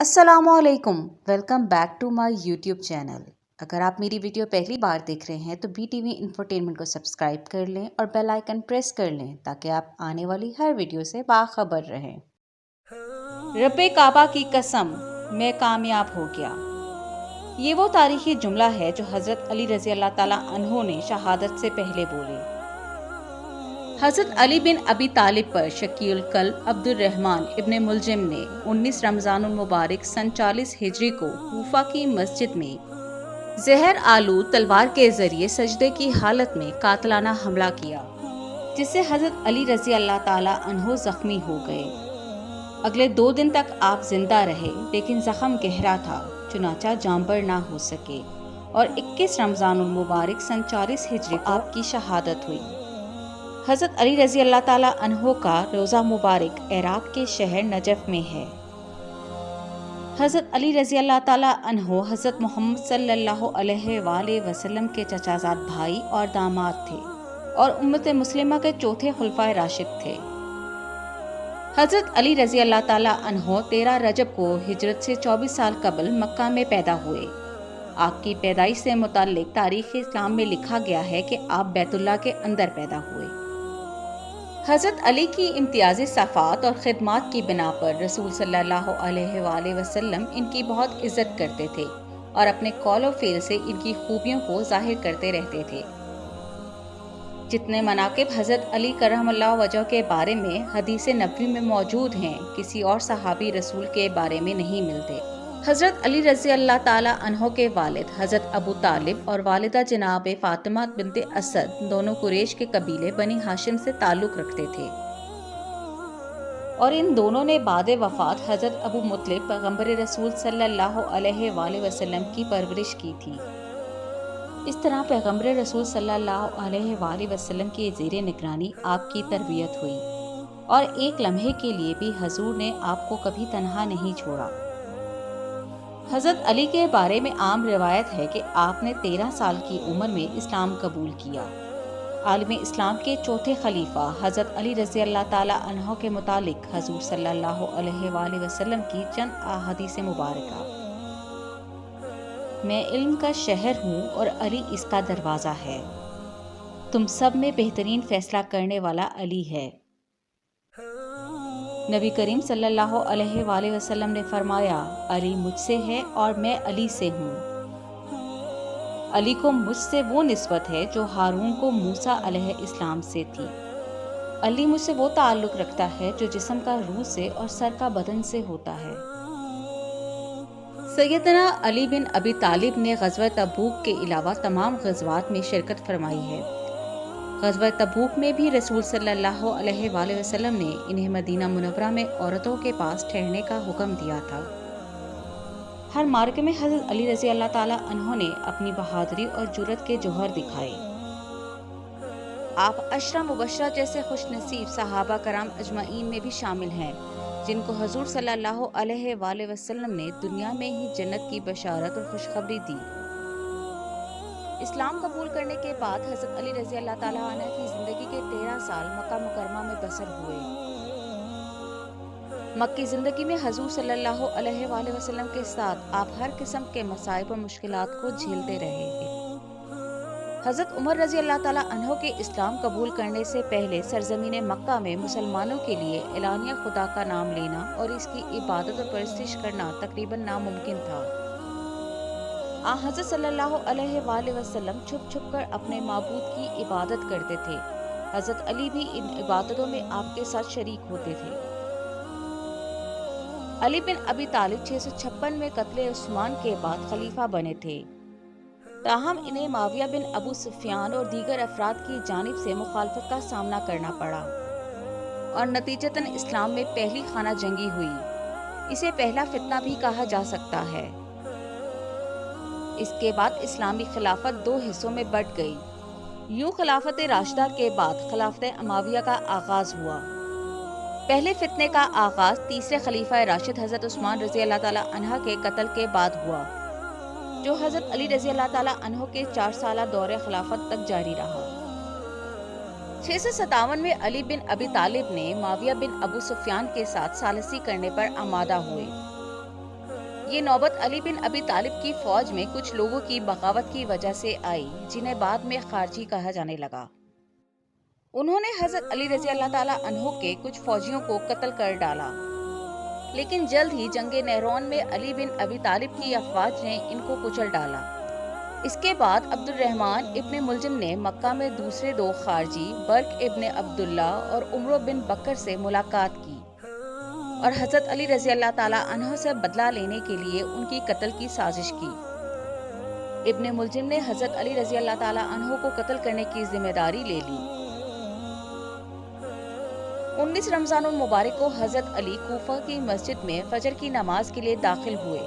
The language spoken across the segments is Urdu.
السلام علیکم، welcome back to my YouTube channel. اگر آپ میری ویڈیو پہلی بار دیکھ رہے ہیں تو بی ٹی وی انفرٹینمنٹ کو سبسکرائب کر لیں اور بیل آئیکن پریس کر لیں تاکہ آپ آنے والی ہر ویڈیو سے باخبر رہیں۔ رب کعبہ کی قسم، میں کامیاب ہو گیا۔ یہ وہ تاریخی جملہ ہے جو حضرت علی رضی اللہ تعالیٰ عنہ نے شہادت سے پہلے بولے۔ حضرت علی بن ابی طالب پر شقی القلب عبد الرحمن ابن ملجم نے 19 رمضان المبارک سن 40 ہجری کو کوفہ کی مسجد میں زہر آلود تلوار کے ذریعے سجدے کی حالت میں قاتلانہ حملہ کیا، جس سے حضرت علی رضی اللہ تعالیٰ عنہ زخمی ہو گئے۔ اگلے 2 دن تک آپ زندہ رہے، لیکن زخم گہرا تھا، چنانچہ جانبر نہ ہو سکے، اور 21 رمضان المبارک سن 40 ہجری کو آپ کی شہادت ہوئی۔ حضرت علی رضی اللہ تعالیٰ عنہ کا روضہ مبارک عراق کے شہر نجف میں ہے۔ حضرت علی رضی اللہ تعالیٰ عنہ حضرت محمد صلی اللہ علیہ وآلہ وسلم کے چچا زاد بھائی اور داماد تھے اور امت مسلمہ کے چوتھے خلفائے راشد تھے۔ حضرت علی رضی اللہ تعالیٰ عنہ 13 رجب کو ہجرت سے 24 سال قبل مکہ میں پیدا ہوئے۔ آپ کی پیدائش سے متعلق تاریخ اسلام میں لکھا گیا ہے کہ آپ بیت اللہ کے اندر پیدا ہوئے۔ حضرت علی کی امتیازی صفات اور خدمات کی بنا پر رسول صلی اللہ علیہ وآلہ وسلم ان کی بہت عزت کرتے تھے اور اپنے قول و فعل سے ان کی خوبیوں کو ظاہر کرتے رہتے تھے۔ جتنے مناقب حضرت علی کرم اللہ وجہ کے بارے میں حدیث نبوی میں موجود ہیں، کسی اور صحابی رسول کے بارے میں نہیں ملتے۔ حضرت علی رضی اللہ تعالیٰ عنہ کے والد حضرت ابو طالب اور والدہ جناب فاطمہ بنت اسد دونوں قریش کے قبیلے بنی ہاشم سے تعلق رکھتے تھے، اور ان دونوں نے بعد وفات حضرت ابو مطلب پیغمبر رسول صلی اللہ علیہ وآلہ وسلم کی پرورش کی تھی۔ اس طرح پیغمبر رسول صلی اللہ علیہ وآلہ وسلم کی زیر نگرانی آپ کی تربیت ہوئی، اور ایک لمحے کے لیے بھی حضور نے آپ کو کبھی تنہا نہیں چھوڑا۔ حضرت علی کے بارے میں عام روایت ہے کہ آپ نے 13 سال کی عمر میں اسلام قبول کیا۔ عالم اسلام کے چوتھے خلیفہ حضرت علی رضی اللہ تعالیٰ عنہ کے متعلق حضور صلی اللہ علیہ وآلہ وسلم کی چند احادیث مبارکہ: میں علم کا شہر ہوں اور علی اس کا دروازہ ہے۔ تم سب میں بہترین فیصلہ کرنے والا علی ہے۔ نبی کریم صلی اللہ علیہ وآلہ وسلم نے فرمایا، علی مجھ سے ہے اور میں علی سے ہوں۔ علی کو مجھ سے وہ نسبت ہے جو ہارون کو موسیٰ علیہ السلام سے تھی۔ علی مجھ سے وہ تعلق رکھتا ہے جو جسم کا روح سے اور سر کا بدن سے ہوتا ہے۔ سیدنا علی بن ابی طالب نے غزوہ تبوک کے علاوہ تمام غزوات میں شرکت فرمائی ہے۔ غزوہ تبوک میں بھی رسول صلی اللہ علیہ وآلہ وسلم نے انہیں مدینہ منورہ میں عورتوں کے پاس ٹھہرنے کا حکم دیا تھا۔ ہر معرکے میں حضرت علی رضی اللہ تعالیٰ عنہ نے اپنی بہادری اور جرأت کے جوہر دکھائے۔ آپ عشرہ مبشرہ جیسے خوش نصیب صحابہ کرام اجمعین میں بھی شامل ہیں، جن کو حضور صلی اللہ علیہ وآلہ وسلم نے دنیا میں ہی جنت کی بشارت اور خوشخبری دی۔ اسلام قبول کرنے کے بعد حضرت علی رضی اللہ تعالیٰ عنہ کی زندگی کے 13 سال مکہ مکرمہ میں بسر ہوئے۔ مکی زندگی میں حضور صلی اللہ علیہ وآلہ وسلم کے ساتھ آپ ہر قسم کے مصائب اور مشکلات کو جھیلتے رہے۔ حضرت عمر رضی اللہ تعالیٰ عنہ کے اسلام قبول کرنے سے پہلے سرزمین مکہ میں مسلمانوں کے لیے اعلانیہ خدا کا نام لینا اور اس کی عبادت اور پرستش کرنا تقریباً ناممکن تھا۔ حضرت صلی اللہ علیہ وآلہ وسلم چھپ چھپ کر اپنے معبود کی عبادت کرتے تھے۔ حضرت علی بھی ان عبادتوں میں آپ کے ساتھ شریک ہوتے تھے۔ علی بن ابی طالب 656 میں قتل عثمان کے بعد خلیفہ بنے تھے، تاہم انہیں معاویہ بن ابو سفیان اور دیگر افراد کی جانب سے مخالفت کا سامنا کرنا پڑا، اور نتیجتاً اسلام میں پہلی خانہ جنگی ہوئی۔ اسے پہلا فتنہ بھی کہا جا سکتا ہے۔ اس کے بعد اسلامی خلافت 2 حصوں میں بٹ گئی۔ یوں خلافت راشدہ کے بعد خلافت امویہ کا آغاز ہوا۔ پہلے فتنے کا آغاز تیسرے خلیفہ راشد حضرت عثمان رضی اللہ تعالیٰ عنہ کے قتل کے بعد ہوا، جو حضرت علی رضی اللہ تعالیٰ عنہ کے 4 سالہ دور خلافت تک جاری رہا۔ 657 میں علی بن ابی طالب نے معاویہ بن ابو سفیان کے ساتھ ثالثی کرنے پر آمادہ ہوئے۔ یہ نوبت علی بن ابی طالب کی فوج میں کچھ لوگوں کی بغاوت کی وجہ سے آئی، جنہیں بعد میں خارجی کہا جانے لگا۔ انہوں نے حضرت علی رضی اللہ تعالیٰ عنہ کے کچھ فوجیوں کو قتل کر ڈالا، لیکن جلد ہی جنگ نہرون میں علی بن ابی طالب کی افواج نے ان کو کچل ڈالا۔ اس کے بعد عبد الرحمن ابن ملجم نے مکہ میں دوسرے دو خارجی برق ابن عبداللہ اور عمرو بن بکر سے ملاقات کی اور حضرت علی رضی اللہ تعالیٰ عنہ سے بدلہ لینے کے لیے ان کی قتل کی سازش کی۔ ابن ملجم نے حضرت علی رضی اللہ تعالیٰ عنہ کو قتل کرنے کی ذمہ داری لے لی۔ 19 رمضان المبارک کو حضرت علی کوفہ کی مسجد میں فجر کی نماز کے لیے داخل ہوئے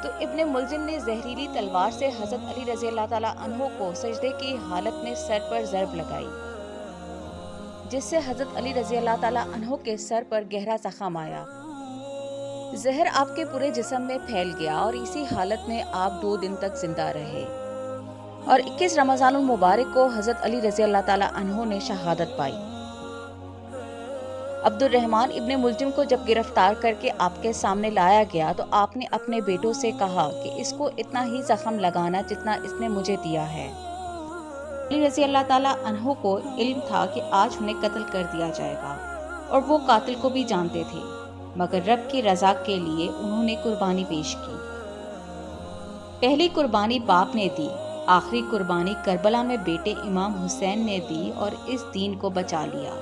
تو ابن ملجم نے زہریلی تلوار سے حضرت علی رضی اللہ تعالیٰ عنہ کو سجدے کی حالت میں سر پر ضرب لگائی، جس سے حضرت علی رضی اللہ تعالیٰ عنہ کے سر پر گہرا زخم آیا۔ زہر آپ کے پورے جسم میں پھیل گیا اور اسی حالت میں آپ 2 دن تک زندہ رہے اور 21 رمضان المبارک کو حضرت علی رضی اللہ تعالیٰ عنہ نے شہادت پائی۔ عبد الرحمن ابن ملجم کو جب گرفتار کر کے آپ کے سامنے لایا گیا تو آپ نے اپنے بیٹوں سے کہا کہ اس کو اتنا ہی زخم لگانا جتنا اس نے مجھے دیا ہے۔ علی رضی اللہ تعالیٰ عنہ کو علم تھا کہ آج انہیں قتل کر دیا جائے گا اور وہ قاتل کو بھی جانتے تھے، مگر رب کی رضا کے لیے انہوں نے قربانی پیش کی۔ پہلی قربانی باپ نے دی، آخری قربانی کربلا میں بیٹے امام حسین نے دی اور اس دین کو بچا لیا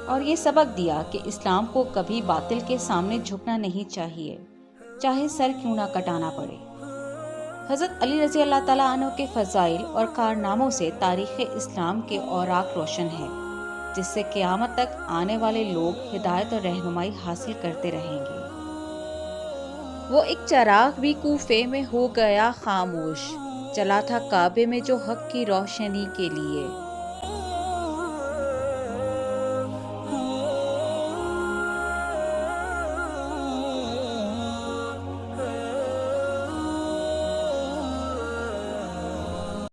اور یہ سبق دیا کہ اسلام کو کبھی باطل کے سامنے جھکنا نہیں چاہیے، چاہے سر کیوں نہ کٹانا پڑے۔ حضرت علی رضی اللہ تعالیٰ عنہ کے فضائل اور کارناموں سے تاریخ اسلام کے اوراق روشن ہے، جس سے قیامت تک آنے والے لوگ ہدایت اور رہنمائی حاصل کرتے رہیں گے۔ وہ ایک چراغ بھی کوفے میں ہو گیا خاموش، چلا تھا کعبے میں جو حق کی روشنی کے لیے۔